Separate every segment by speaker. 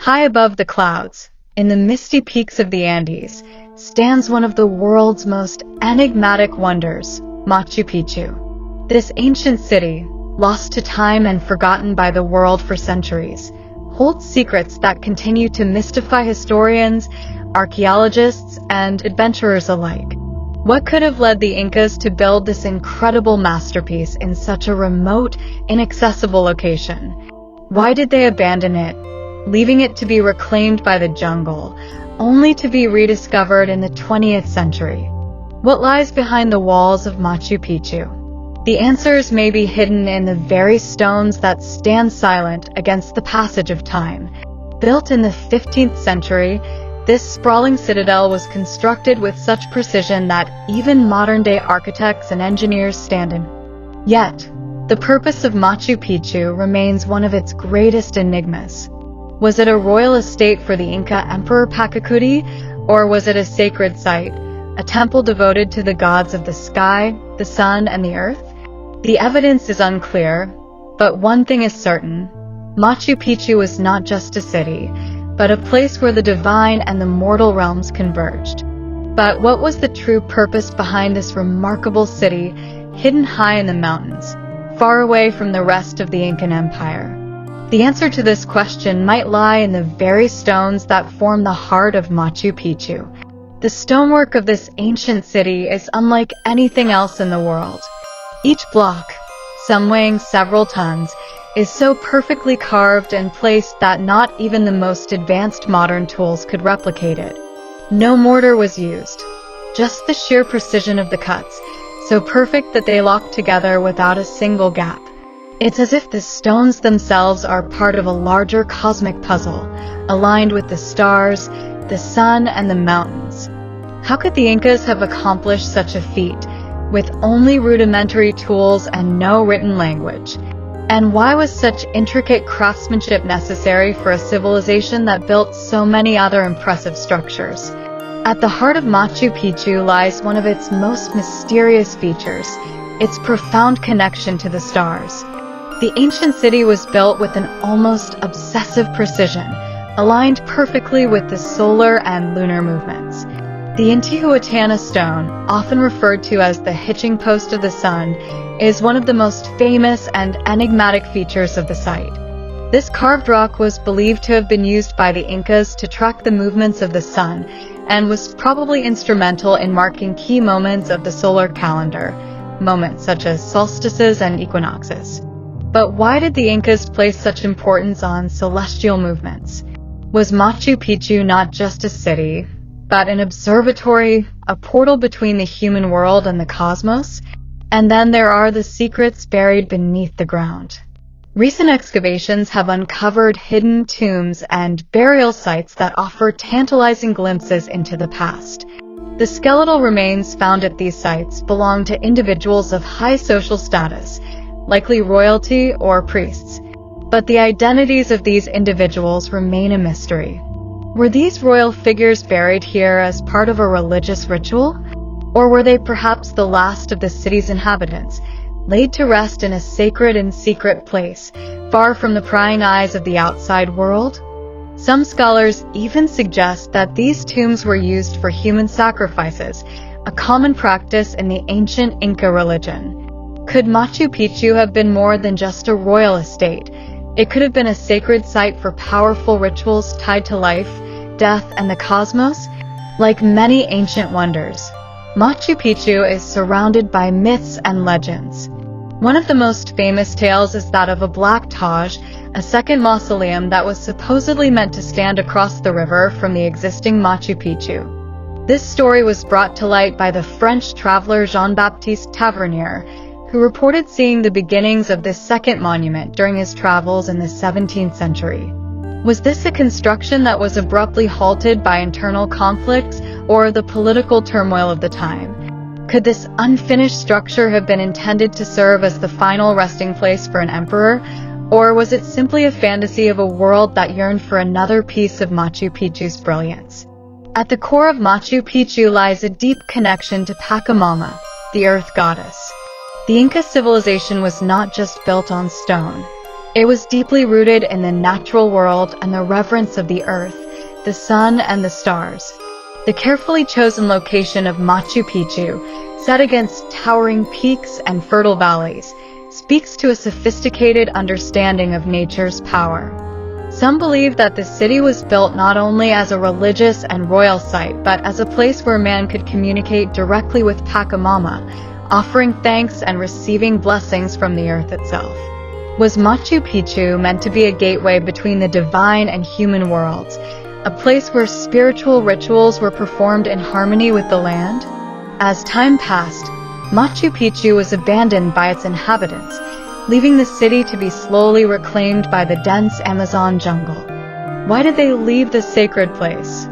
Speaker 1: High above the clouds, in the misty peaks of the Andes, stands one of the world's most enigmatic wonders, Machu Picchu. This ancient city, lost to time and forgotten by the world for centuries, holds secrets that continue to mystify historians, archaeologists, and adventurers alike. What could have led the Incas to build this incredible masterpiece in such a remote, inaccessible location? Why did they abandon it, leaving it to be reclaimed by the jungle, only to be rediscovered in the 20th century? What lies behind the walls of Machu Picchu? The answers may be hidden in the very stones that stand silent against the passage of time. Built in the 15th century, this sprawling citadel was constructed with such precision that even modern-day architects and engineers stand in. Yet, the purpose of Machu Picchu remains one of its greatest enigmas. Was it a royal estate for the Inca Emperor Pachacuti, or was it a sacred site, a temple devoted to the gods of the sky, the sun, and the earth? The evidence is unclear, but one thing is certain: Machu Picchu is not just a city, but a place where the divine and the mortal realms converged. But what was the true purpose behind this remarkable city, hidden high in the mountains, far away from the rest of the Incan Empire? The answer to this question might lie in the very stones that form the heart of Machu Picchu. The stonework of this ancient city is unlike anything else in the world. Each block, some weighing several tons, is so perfectly carved and placed that not even the most advanced modern tools could replicate it. No mortar was used, just the sheer precision of the cuts, so perfect that they lock together without a single gap. It's as if the stones themselves are part of a larger cosmic puzzle, aligned with the stars, the sun, and the mountains. How could the Incas have accomplished such a feat, with only rudimentary tools and no written language? And why was such intricate craftsmanship necessary for a civilization that built so many other impressive structures? At the heart of Machu Picchu lies one of its most mysterious features, its profound connection to the stars. The ancient city was built with an almost obsessive precision, aligned perfectly with the solar and lunar movements. The Intihuatana stone, often referred to as the hitching post of the sun, is one of the most famous and enigmatic features of the site. This carved rock was believed to have been used by the Incas to track the movements of the sun, and was probably instrumental in marking key moments of the solar calendar, moments such as solstices and equinoxes. But why did the Incas place such importance on celestial movements? Was Machu Picchu not just a city, but an observatory, a portal between the human world and the cosmos? And then there are the secrets buried beneath the ground. Recent excavations have uncovered hidden tombs and burial sites that offer tantalizing glimpses into the past. The skeletal remains found at these sites belong to individuals of high social status, likely royalty or priests. But the identities of these individuals remain a mystery. Were these royal figures buried here as part of a religious ritual? Or were they perhaps the last of the city's inhabitants, laid to rest in a sacred and secret place, far from the prying eyes of the outside world? Some scholars even suggest that these tombs were used for human sacrifices, a common practice in the ancient Inca religion. Could Machu Picchu have been more than just a royal estate? It could have been a sacred site for powerful rituals tied to life, death, and the cosmos. Like many ancient wonders, Machu Picchu is surrounded by myths and legends. One of the most famous tales is that of a black Taj, a second mausoleum that was supposedly meant to stand across the river from the existing Machu Picchu. This story was brought to light by the French traveler Jean-Baptiste Tavernier, who reported seeing the beginnings of this second monument during his travels in the 17th century. Was this a construction that was abruptly halted by internal conflicts or the political turmoil of the time? Could this unfinished structure have been intended to serve as the final resting place for an emperor, or was it simply a fantasy of a world that yearned for another piece of Machu Picchu's brilliance? At the core of Machu Picchu lies a deep connection to Pachamama, the earth goddess. The Inca civilization was not just built on stone. It was deeply rooted in the natural world and the reverence of the earth, the sun, and the stars. The carefully chosen location of Machu Picchu, set against towering peaks and fertile valleys, speaks to a sophisticated understanding of nature's power. Some believe that the city was built not only as a religious and royal site, but as a place where man could communicate directly with Pachamama, offering thanks and receiving blessings from the earth itself. Was Machu Picchu meant to be a gateway between the divine and human worlds, a place where spiritual rituals were performed in harmony with the land? As time passed, Machu Picchu was abandoned by its inhabitants, leaving the city to be slowly reclaimed by the dense Amazon jungle. Why did they leave the sacred place?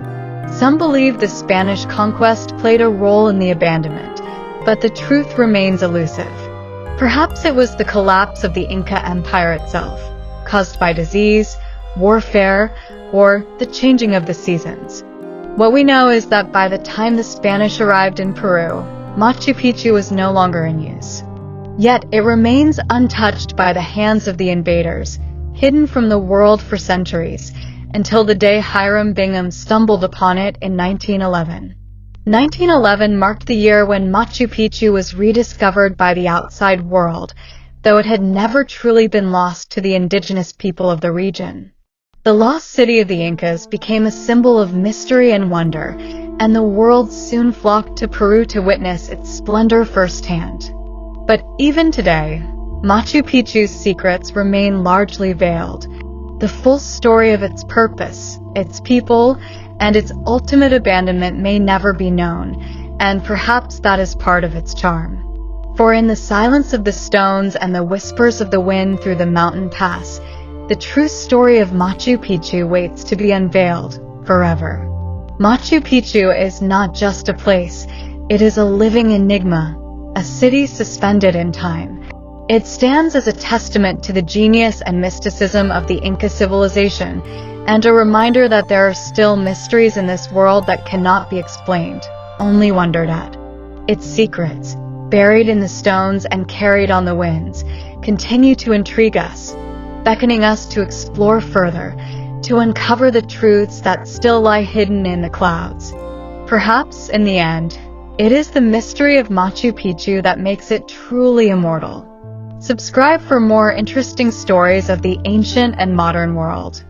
Speaker 1: Some believe the Spanish conquest played a role in the abandonment, but the truth remains elusive. Perhaps it was the collapse of the Inca Empire itself, caused by disease, warfare, or the changing of the seasons. What we know is that by the time the Spanish arrived in Peru, Machu Picchu was no longer in use. Yet it remains untouched by the hands of the invaders, hidden from the world for centuries, until the day Hiram Bingham stumbled upon it in 1911. 1911 marked the year when Machu Picchu was rediscovered by the outside world, though it had never truly been lost to the indigenous people of the region. The lost city of the Incas became a symbol of mystery and wonder, and the world soon flocked to Peru to witness its splendor firsthand. But even today, Machu Picchu's secrets remain largely veiled. The full story of its purpose, its people, and its ultimate abandonment may never be known, and perhaps that is part of its charm. For in the silence of the stones and the whispers of the wind through the mountain pass, the true story of Machu Picchu waits to be unveiled forever. Machu Picchu is not just a place, it is a living enigma, a city suspended in time. It stands as a testament to the genius and mysticism of the Inca civilization, and a reminder that there are still mysteries in this world that cannot be explained, only wondered at. Its secrets, buried in the stones and carried on the winds, continue to intrigue us, beckoning us to explore further, to uncover the truths that still lie hidden in the clouds. Perhaps, in the end, it is the mystery of Machu Picchu that makes it truly immortal. Subscribe for more interesting stories of the ancient and modern world.